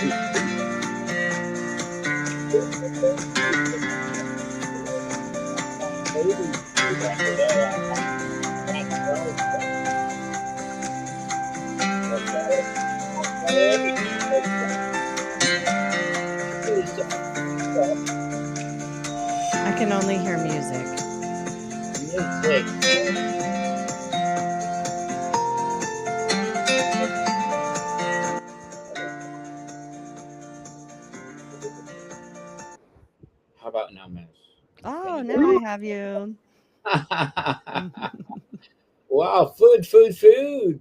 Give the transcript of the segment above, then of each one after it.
I can only hear music. How about now, Miss? Can Oh, you now I have you. hear? Wow, food,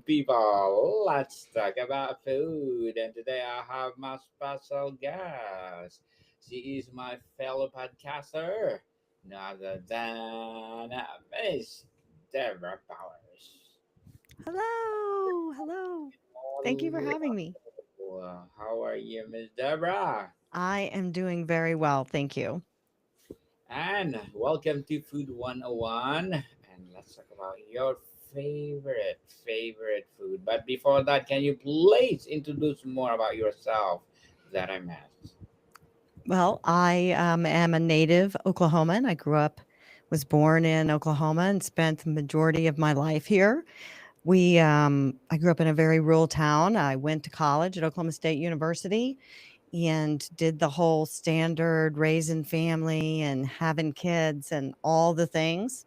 people. Let's talk about food. And today I have my special guest. She is my fellow podcaster, none other than Miss Debra Bowers. Hello. Hello. Thank you for Hello. having me. How are you, Miss Debra? I am doing very well. Thank you. And welcome to Food 101. And let's talk about your favorite food. But before that, can you please introduce more about yourself that I missed? Well, I am a native Oklahoman. I was born in Oklahoma and spent the majority of my life here. I grew up in a very rural town. I went to college at Oklahoma State University and did the whole standard raising family and having kids and all the things.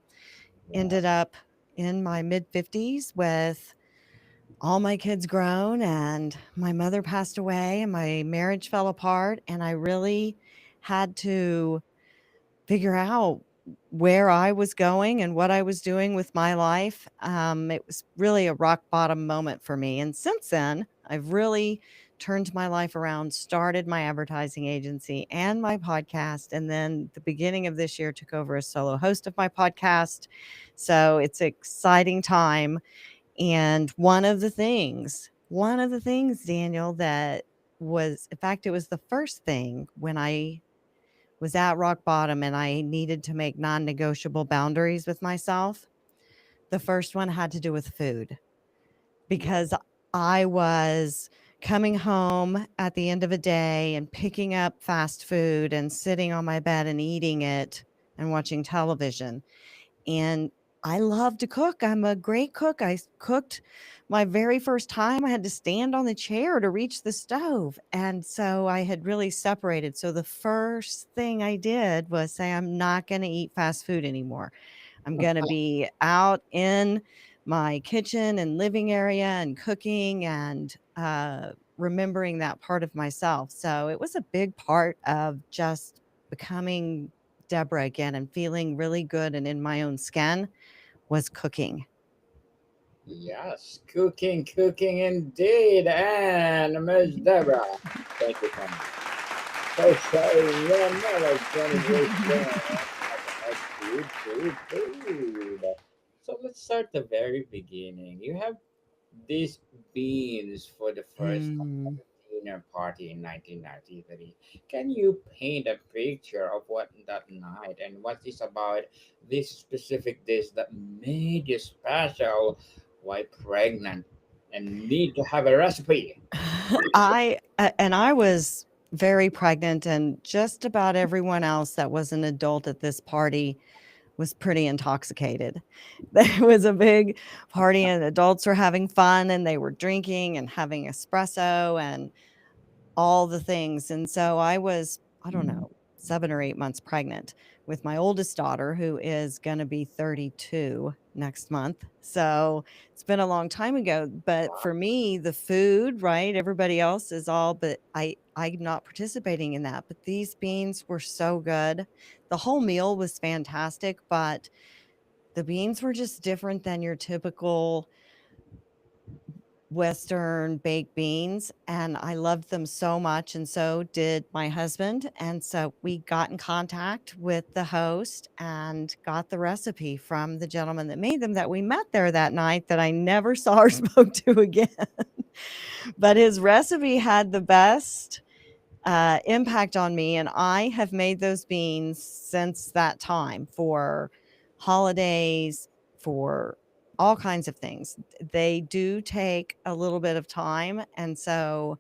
Ended Yes. up in my mid 50s with all my kids grown, and my mother passed away and my marriage fell apart, and I really had to figure out where I was going and what I was doing with my life. It was really a rock bottom moment for me. And since then, I've really turned my life around, started my advertising agency and my podcast. And then the beginning of this year, took over as solo host of my podcast. So it's an exciting time. And one of the things, Daniel, that was, in fact, it was the first thing when I was at rock bottom and I needed to make non negotiable boundaries with myself. The first one had to do with food Yes. because I was coming home at the end of a day and picking up fast food and sitting on my bed and eating it and watching television. And I love to cook. I'm a great cook. Cooked my very first time. I had to stand on the chair to reach the stove. And so I had really separated. So the first thing I did was say, I'm not going to eat fast food anymore. I'm going to be out in my kitchen and living area and cooking and remembering that part of myself. So it was a big part of just becoming Deborah again and feeling really good and in my own skin was cooking. Yes. Cooking indeed. And Miss Deborah, thank you so much for sharing your knowledge and wisdom about food. So let's start the very beginning. You have these beans for the first time at Mm. a dinner party in 1993. Can you paint a picture of what that night and what is about this specific dish that made you special? Why pregnant and need to have a recipe? I was very pregnant, and just about everyone else that was an adult at this party was pretty intoxicated. There was a big party and adults were having fun and they were drinking and having espresso and all the things. And so I was, I don't know, 7 or 8 months pregnant with my oldest daughter, who is going to be 32 next month. So it's been a long time ago. But for me, the food, right? Everybody else is all, but I'm not participating in that. But these beans were so good. The whole meal was fantastic, but the beans were just different than your typical Western baked beans, and I loved them so much, and so did my husband. And so we got in contact with the host and got the recipe from the gentleman that made them that we met there that night that I never saw or spoke to again. But his recipe had the best impact on me, and I have made those beans since that time for holidays, for all kinds of things. They do take a little bit of time, and so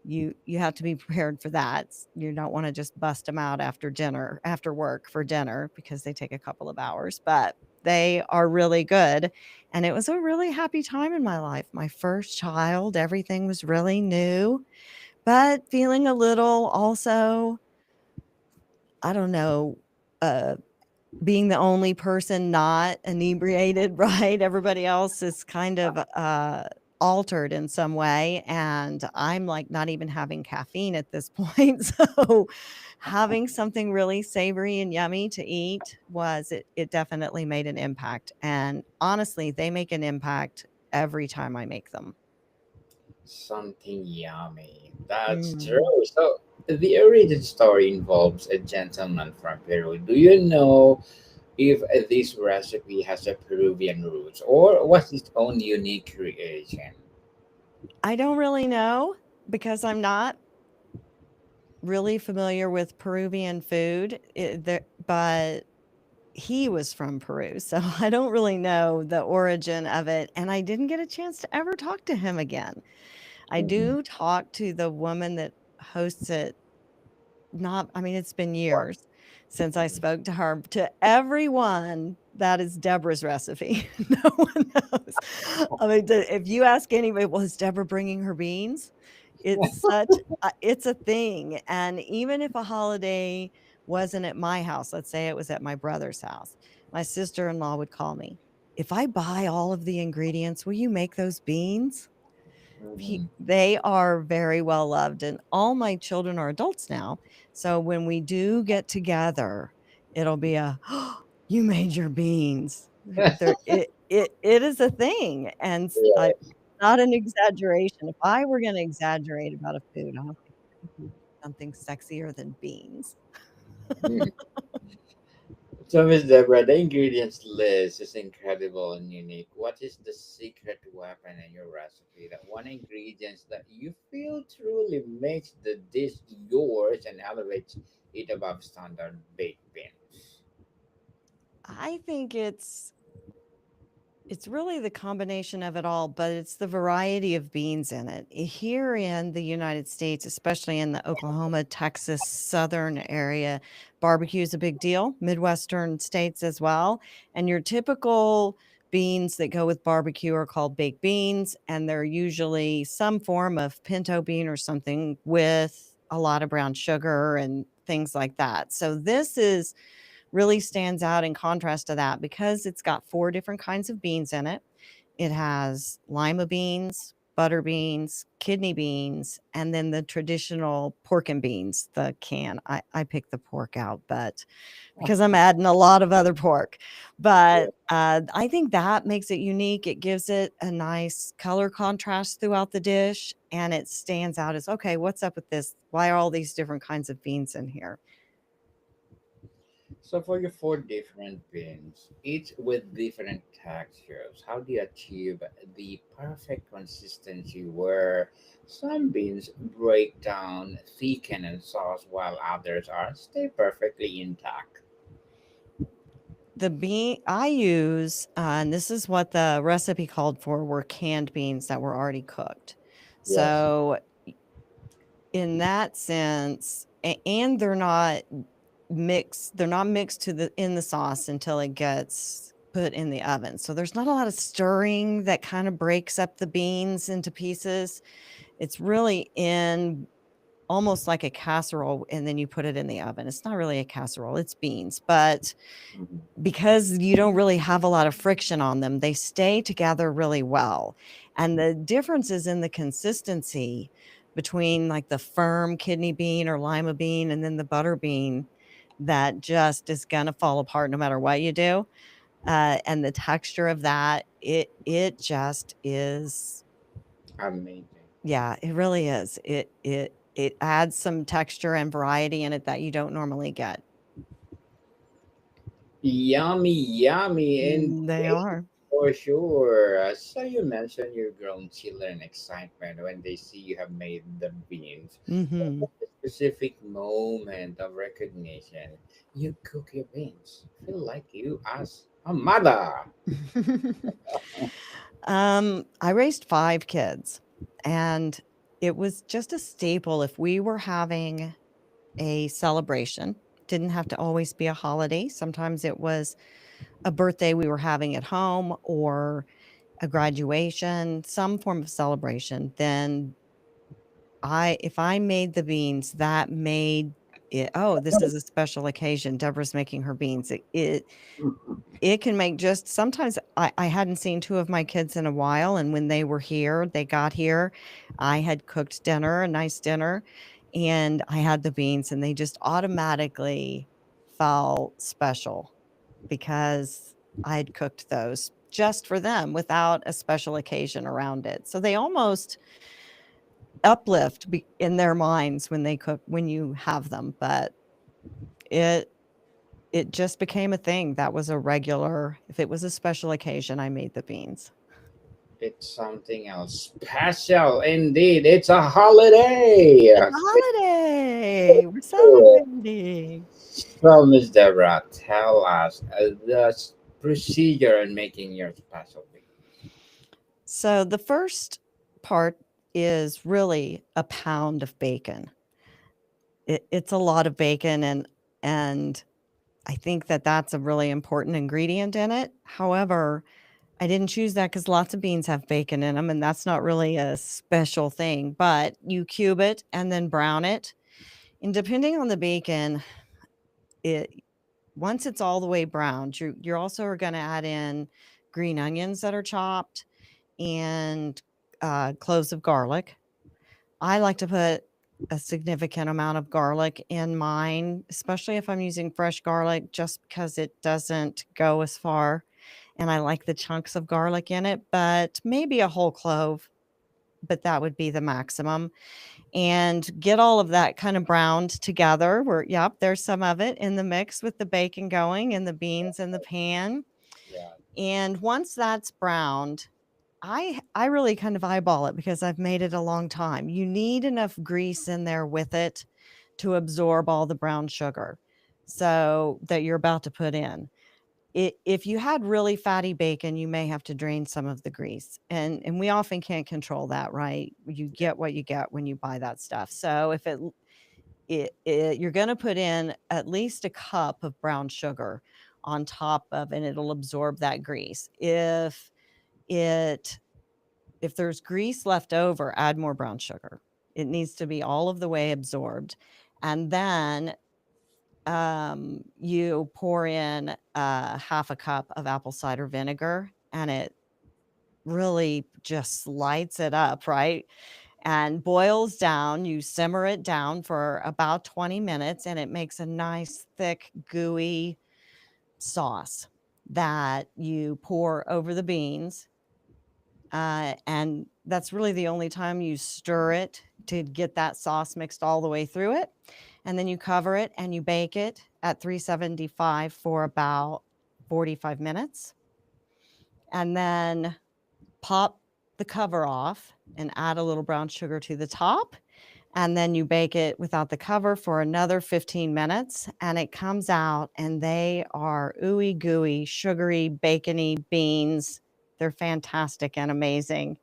you have to be prepared for that. You don't want to just bust them out after work for dinner because they take a couple of hours, but they are really good. And it was a really happy time in my life. My first child, everything was really new, but feeling a little also, I don't know, uh being the only person not inebriated, right? Everybody else is kind of altered in some way. And I'm like not even having caffeine at this point. So having something really savory and yummy to eat it definitely made an impact. And honestly, they make an impact every time I make them. Something yummy. That's Mm. true. So the origin story involves a gentleman from Peru. Do you know if this recipe has a Peruvian roots or was its own unique creation? I don't really know because I'm not really familiar with Peruvian food, but he was from Peru, so I don't really know the origin of it, and I didn't get a chance to ever talk to him again. I Mhm. do talk to the woman that hosts it. Not I mean, it's been What? years since I spoke to her. To everyone, that is Deborah's recipe. No one knows. I mean, if you ask anybody, "Well, is Deborah bringing her beans?" It's a thing, and even if a holiday wasn't at my house, let's say it was at my brother's house, my sister-in-law would call me, "If I buy all of the ingredients, will you make those beans?" Mhm. They are very well loved, and all my children are adults now. So when we do get together, it'll be a, "You made your beans." It is a thing, and Yeah. not an exaggeration. If I were gonna exaggerate about a food, I don't think I could do something sexier than beans. Mhm. So, Miss Deborah, the ingredients list is incredible and unique. What is the secret weapon in your recipe? That one ingredients that you feel truly makes the dish yours and elevates it above standard baked beans. I think it's really the combination of it all, but it's the variety of beans in it. Here in the United States, especially in the Oklahoma, Texas, southern area, barbecue is a big deal, Midwestern states as well. And your typical beans that go with barbecue are called baked beans, and they're usually some form of pinto bean or something with a lot of brown sugar and things like that. So this is really stands out in contrast to that because it's got 4 different kinds of beans in it. It has lima beans, butter beans, kidney beans, and then the traditional pork and beans, the can. I picked the pork out, but because I'm adding a lot of other pork. Yeah. But I think that makes it unique. It gives it a nice color contrast throughout the dish, and it stands out as okay, what's up with this? Why are all these different kinds of beans in here? So, for your four different beans, each with different textures, how do you achieve the perfect consistency where some beans break down, thicken, and sauce while others are stay perfectly intact? The bean I use, and this is what the recipe called for, were canned beans that were already cooked. Yes. So, in that sense, and they're not mixed to the in the sauce until it gets put in the oven. So there's not a lot of stirring that kind of breaks up the beans into pieces. It's really in almost like a casserole, and then you put it in the oven. It's not really a casserole, it's beans, but Mhm. because you don't really have a lot of friction on them, they stay together really well. And the difference is in the consistency between like the firm kidney bean or lima bean and then the butter bean that just is going to fall apart no matter what you do. And the texture of that, it just is, Amazing. yeah, it really is. It adds some texture and variety in it that you don't normally get. Yummy, yummy, and They are. for sure. So you mentioned your grown children excitement when they see you have made the beans. Mhm. A specific moment of recognition. You cook your beans. Feel like you as a mother. I raised 5 kids, and it was just a staple if we were having a celebration. Didn't have to always be a holiday. Sometimes it was a birthday we were having at home or a graduation, some form of celebration. Then if I made the beans, that made it, oh, this is a special occasion. Deborah's making her beans. It can make just sometimes I hadn't seen two of my kids in a while. And when they were here, they got here, I had cooked dinner, a nice dinner, and I had the beans, and they just automatically felt special because I had cooked those just for them without a special occasion around it. So they almost uplift in their minds when they cook, when you have them. But it it just became a thing that was a regular. If it was a special occasion, I made the beans. It's something else special indeed. It's a holiday. It's a holiday. We're Cool. celebrating. So, Miss Deborah, tell us the procedure in making your special bean. So the first part is really a pound of bacon. It's a lot of bacon, and I think that that's a really important ingredient in it. However, I didn't choose that because lots of beans have bacon in them, and that's not really a special thing. But you cube it and then brown it, and depending on the bacon, it once it's all the way browned, you're also are going to add in green onions that are chopped and cloves of garlic. I like to put a significant amount of garlic in mine, especially if I'm using fresh garlic, just because it doesn't go as far. And I like the chunks of garlic in it, but maybe a whole clove, but that would be the maximum. And get all of that kind of browned together. Yep, there's some of it in the mix with the bacon going and the beans in the pan. Yeah. And once that's browned, I really kind of eyeball it because I've made it a long time. You need enough grease in there with it to absorb all the brown sugar so that you're about to put in. If you had really fatty bacon, you may have to drain some of the grease. And we often can't control that, right? You get what you get when you buy that stuff. So if you're going to put in at least a cup of brown sugar on top of, and it'll absorb that grease. It if there's grease left over, add more brown sugar. It needs to be all of the way absorbed. And then you pour in half a cup of apple cider vinegar, and it really just lights it up, right? And boils down. You simmer it down for about 20 minutes, and it makes a nice, thick, gooey sauce that you pour over the beans. And that's really the only time you stir it to get that sauce mixed all the way through it. And then you cover it and you bake it at 375 for about 45 minutes. And then pop the cover off and add a little brown sugar to the top. And then you bake it without the cover for another 15 minutes. And it comes out, and they are ooey gooey, sugary, bacony beans. They're fantastic and amazing.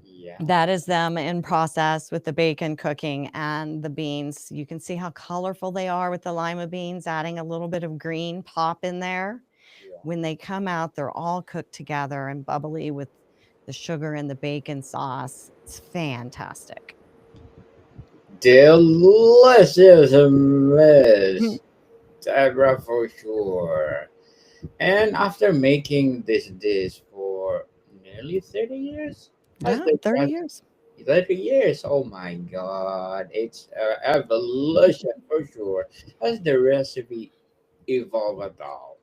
Yeah. That is them in process with the bacon cooking and the beans. You can see how colorful they are with the lima beans, adding a little bit of green pop in there. Yeah. When they come out, they're all cooked together and bubbly with the sugar and the bacon sauce. It's fantastic. Delicious, Miss Deborah, for sure. And after making this dish for nearly 30 years, has Yeah, the 30 rest years. 30 years, oh my god, it's evolution for sure. Has the recipe evolved at all?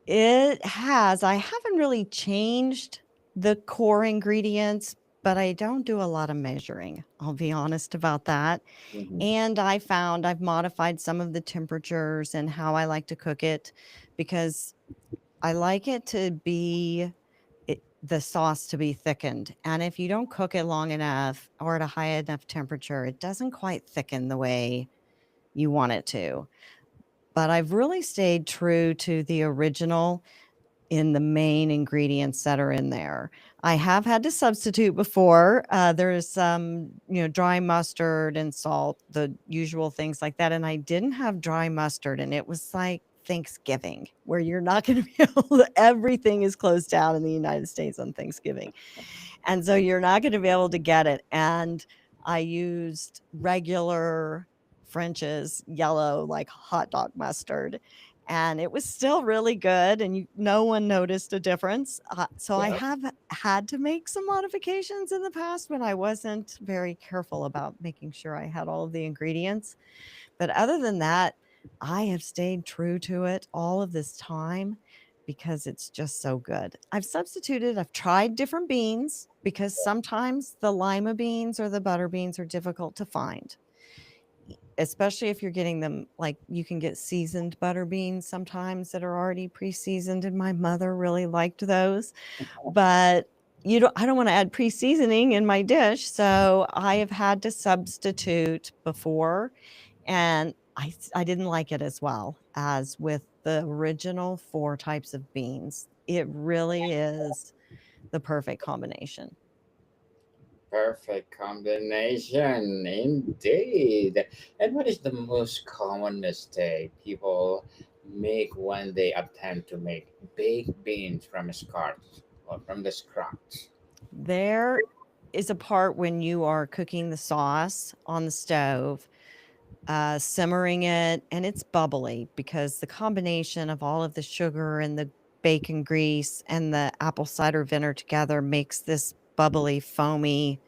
It has. I haven't really changed the core ingredients, but I don't do a lot of measuring. I'll be honest about that. Mhm. And I found I've modified some of the temperatures and how I like to cook it because I like it to be the sauce to be thickened. And if you don't cook it long enough or at a high enough temperature, it doesn't quite thicken the way you want it to. But I've really stayed true to the original in the main ingredients that are in there. I have had to substitute before. There's some, dry mustard and salt, the usual things like that. And I didn't have dry mustard, and it was like Thanksgiving, where you're not going to be able to, everything is closed down in the United States on Thanksgiving. And so you're not going to be able to get it. And I used regular French's yellow, like hot dog mustard. And it was still really good, and no one noticed a difference. So I Yeah. have had to make some modifications in the past when I wasn't very careful about making sure I had all of the ingredients. But other than that, I have stayed true to it all of this time because it's just so good. I've tried different beans because sometimes the lima beans or the butter beans are difficult to find, especially if you're getting them, like, you can get seasoned butter beans sometimes that are already pre-seasoned, and my mother really liked those. But I don't wanna add pre-seasoning in my dish, so I have had to substitute before, and I didn't like it as well as with the original 4 types of beans. It really is the perfect combination. Perfect combination, indeed. And what is the most common mistake people make when they attempt to make baked beans from scratch or from the scratch? There is a part when you are cooking the sauce on the stove, simmering it, and it's bubbly because the combination of all of the sugar and the bacon grease and the apple cider vinegar together makes this bubbly, foamy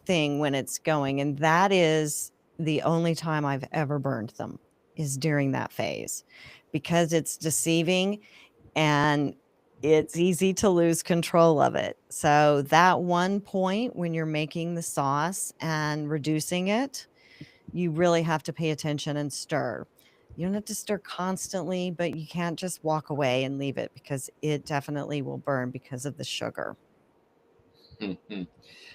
thing when it's going, and that is the only time I've ever burned them, is during that phase, because it's deceiving and it's easy to lose control of it. So that one point when you're making the sauce and reducing it, you really have to pay attention and stir. You don't have to stir constantly, but you can't just walk away and leave it because it definitely will burn because of the sugar.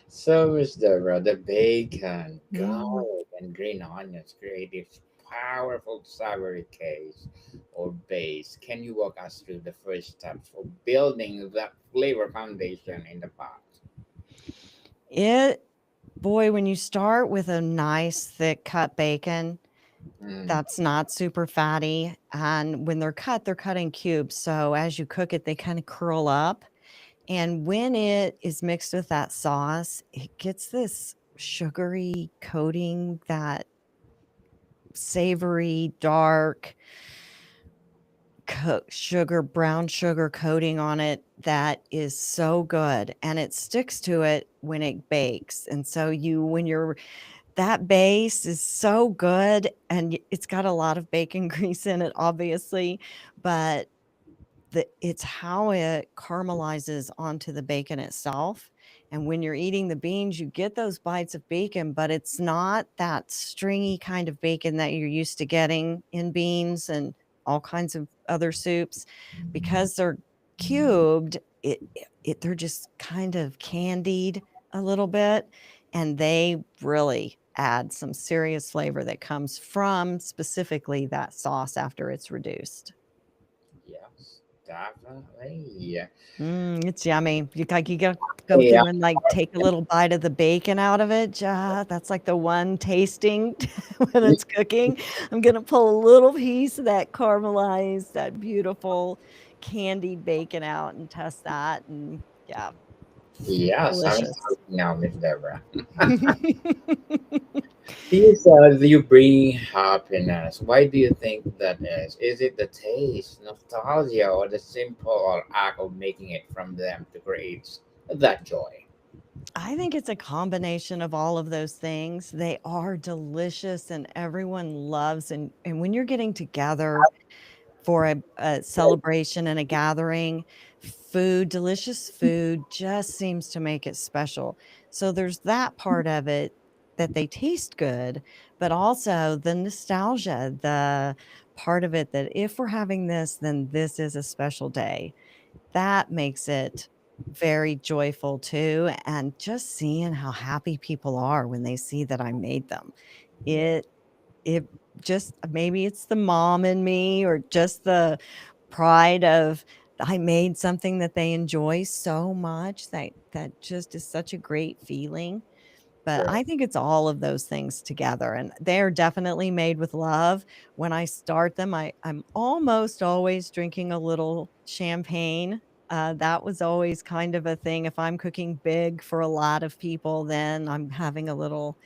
So, Miss Deborah, the bacon, Mm. garlic, and green onions create this powerful savory case or base. Can you walk us through the first steps for building that flavor foundation in the pot? It Boy, when you start with a nice thick cut bacon, Mm, that's not super fatty, and when they're cut in cubes, so as you cook it, they kinda curl up, and when it is mixed with that sauce, it gets this sugary coating, that savory, dark brown sugar coating on it that is so good, and it sticks to it when it bakes, and so when you're that base is so good, and it's got a lot of bacon grease in it, obviously, but it's how it caramelizes onto the bacon itself, and when you're eating the beans, you get those bites of bacon, but it's not that stringy kind of bacon that you're used to getting in beans and all kinds of other soups. Because they're cubed, they're just kind of candied a little bit, and they really add some serious flavor that comes from specifically that sauce after it's reduced. yes, definitely. It's yummy. You gotta go Yeah, through and, like, take a little bite of the bacon out of it, that's, like, the one tasting when it's cooking. I'm gonna pull a little piece of that caramelized, that beautiful candied bacon out and test that, and yeah, yes, I'm delicious. starting now, Miss Deborah. You said you bring happiness. Why do you think that is? Is it the taste, nostalgia, or the simple act of making it from them to create that joy? I think it's a combination of all of those things. They are delicious and everyone loves, and when you're getting together for a celebration and a gathering, delicious food just seems to make it special. So there's that part of it, that they taste good, but also the nostalgia, the part of it that if we're having this, then this is a special day. That makes it very joyful too, and just seeing how happy people are when they see that I made them. Yeah. It it just maybe it's the mom in me or just the pride of I made something that they enjoy so much that just is such a great feeling. But Right. I think it's all of those things together, and they're definitely made with love. When I start them, I'm almost always drinking a little champagne. That was always kind of a thing. If I'm cooking big for a lot of people, then I'm having a little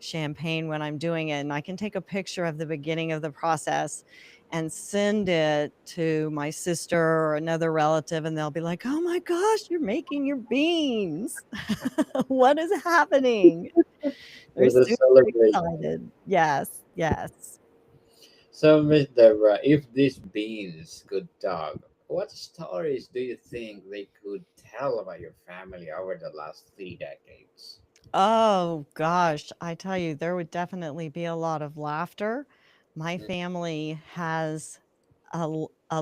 champagne when I'm doing it, and I can take a picture of the beginning of the process and send it to my sister or another relative, and they'll be like, "Oh my gosh, you're making your beans. What is happening?" They're There's a super celebration. excited. Yes, yes. So, Miss Deborah, if these beans could talk, what stories do you think they could tell about your family over the last 3 decades? Oh gosh, I tell you, there would definitely be a lot of laughter. My Mm. family has a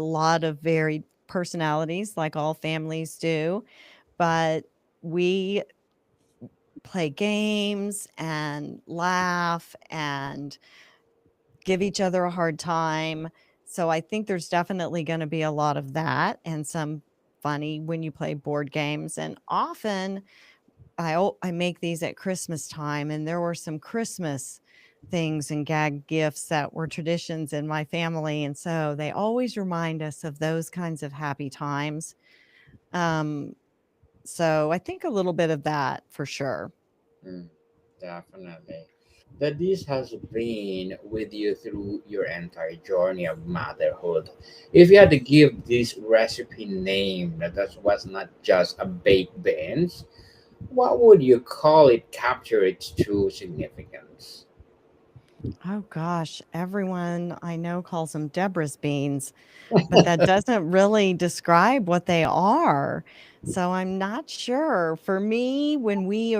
lot of varied personalities like all families do, but we play games and laugh and give each other a hard time. So I think there's definitely going to be a lot of that and some funny when you play board games. And often I make these at Christmas time, and there were some Christmas things and gag gifts that were traditions in my family, and so they always remind us of those kinds of happy times. Um, so I think a little bit of that for sure. Mm, definitely. That this has been with you through your entire journey of motherhood. If you had to give this recipe name that was not just a baked beans, what would you call it capture its true significance? Oh gosh, everyone I know calls them Deborah's beans, but that doesn't really describe what they are. So I'm not sure. For me, when we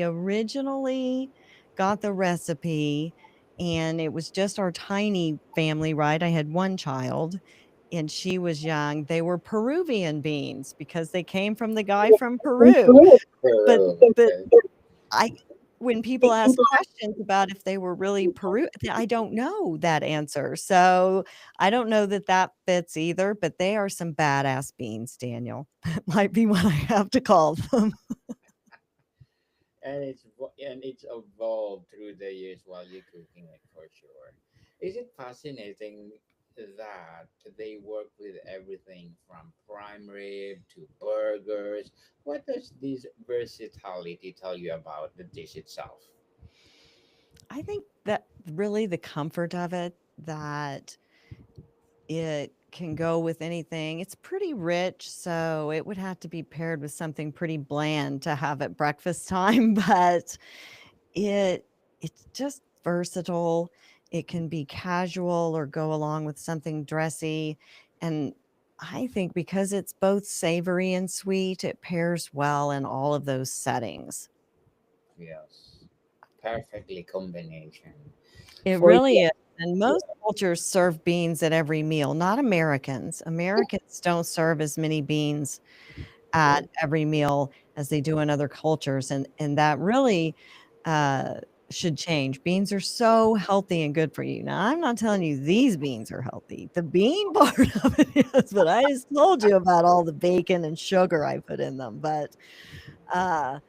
originally got the recipe and it was just our tiny family, right? I had one child and she was young. They were Peruvian beans because they came from the guy from Peru. But but Okay. I when people ask questions about if they were really Peru I don't know that answer. So, I don't know that that fits either, but they are some badass beans, Daniel. That might be what I have to call them. And it's evolved through the years while you're cooking it for sure. Is it fascinating that they work with everything from prime rib to burgers? What does this versatility tell you about the dish itself? I think that really the comfort of it, that it can go with anything. It's pretty rich, so it would have to be paired with something pretty bland to have at breakfast time, but It it's just versatile. It can be casual or go along with something dressy, and I think because it's both savory and sweet, it pairs well in all of those settings. Yes, perfectly combination. It For really you, is, and most cultures serve beans at every meal, not Americans. Americans don't serve as many beans at every meal as they do in other cultures, and that really, uh, should change. Beans are so healthy and good for you. Now, I'm not telling you these beans are healthy. The bean part of it is, but I just told you about all the bacon and sugar I put in them, but, uh,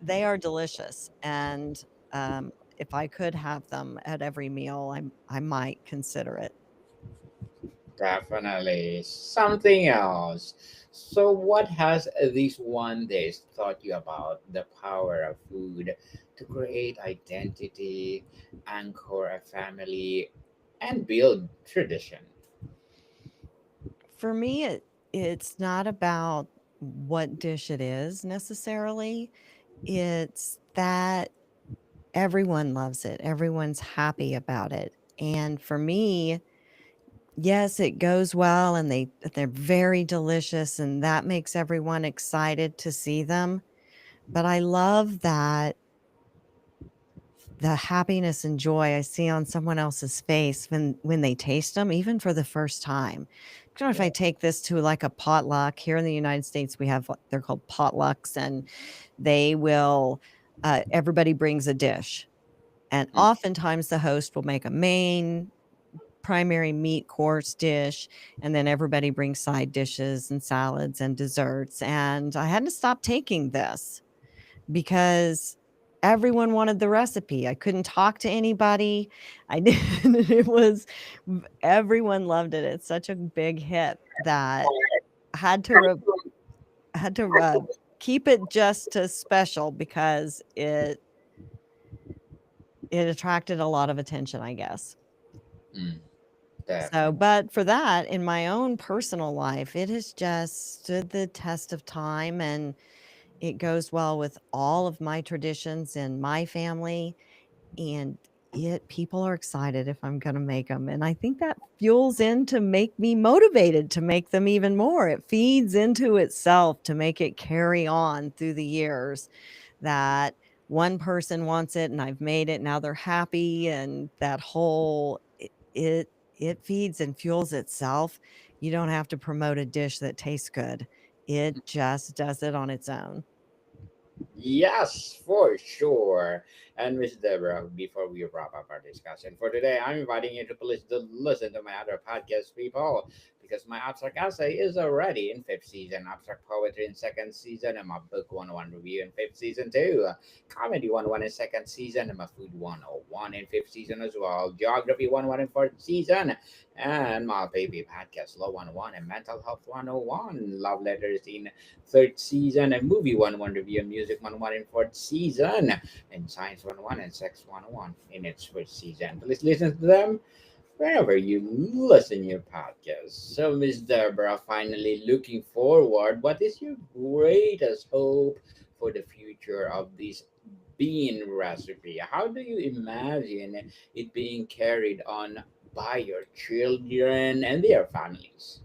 they are delicious, and, if I could have them at every meal, I might consider it. definitely something else. So, what has this one day taught you about the power of food to create identity, anchor a family, and build tradition? For me, it's not about what dish it is necessarily. It's that everyone loves it. Everyone's happy about it. And for me, yes, it goes well and they're very delicious and that makes everyone excited to see them. But I love that the happiness and joy I see on someone else's face when they taste them, even for the first time. You know, if I Yeah. take this to like a potluck here in the United States, we have they're called potlucks, and they will everybody brings a dish, and Mm. oftentimes the host will make a main, primary meat course dish, and then everybody brings side dishes and salads and desserts. And I had to stop taking this because everyone wanted the recipe. I couldn't talk to anybody. I didn't. Everyone loved it. It's such a big hit that I had to keep it just as special because it attracted a lot of attention, I guess. Mm, So, definitely. but for that, in my own personal life, it has just stood the test of time, and it goes well with all of my traditions in my family, and people are excited if I'm gonna make them, and I think that fuels in to make me motivated to make them even more. It feeds into itself to make it carry on through the years, that one person wants it and I've made it, now they're happy, and that whole it feeds and fuels itself. You don't have to promote a dish that tastes good. It just does it on its own. Yes, for sure. And Miss Deborah, before we wrap up our discussion for today, I'm inviting you to please to listen to my other podcast, people, because my abstract essay is already in fifth season, abstract poetry in second season, and my book 101 review in fifth season too. Comedy 101 in second season, and my food 101 in fifth season as well. Geography 101 in fourth season, and my baby podcast Law 101 and Mental Health 101. Love letters in third season, and movie 101 review and music 101 in fourth season, and science 101 and sex 101 in its first season. Please listen to them wherever you listen your podcast. So, Miss Deborah, finally looking forward, what is your greatest hope for the future of this bean recipe? How do you imagine it being carried on by your children and their families?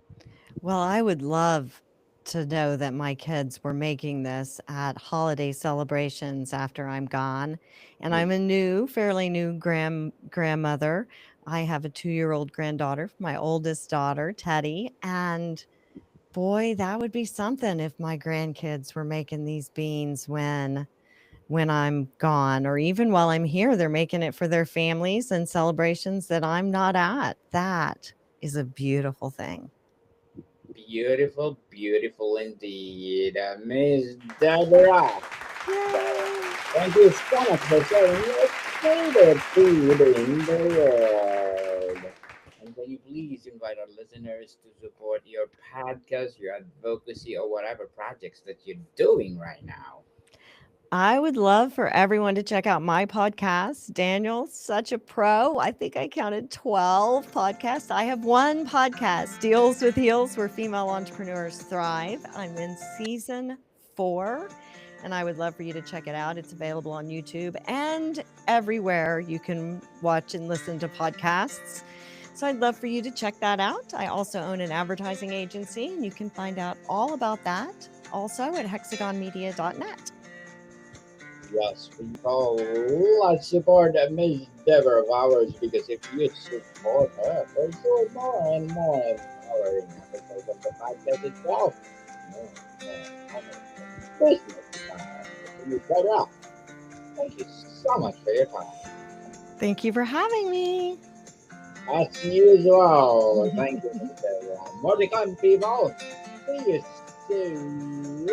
Well, I would love to know that my kids were making this at holiday celebrations after I'm gone. And I'm a fairly new grandmother. I have a 2-year-old granddaughter, my oldest daughter, Teddy. And boy, that would be something if my grandkids were making these beans when I'm gone, or even while I'm here, they're making it for their families and celebrations that I'm not at. That is a beautiful thing. Beautiful, beautiful indeed. Miss Deborah, Yay! thank you so much for sharing your favorite food in the world. And can you please invite our listeners to support your podcast, your advocacy, or whatever projects that you're doing right now? I would love for everyone to check out my podcast. Daniel's such a pro. I think I counted 12 podcasts. I have one podcast, Deals with Heels, where female entrepreneurs thrive. I'm in season 4, and I would love for you to check it out. It's available on YouTube and everywhere you can watch and listen to podcasts. So I'd love for you to check that out. I also own an advertising agency, and you can find out all about that also at hexagonmedia.net. Yes, people, let's support Miss Debra Bowers, because if you support her, for sure more and more empowering episodes of the podcast itself. More and more business time. Miss Debra, thank you so much for your time. Thank you for having me. As usual, thank you, Miss Debra. More to come, people. See you soon.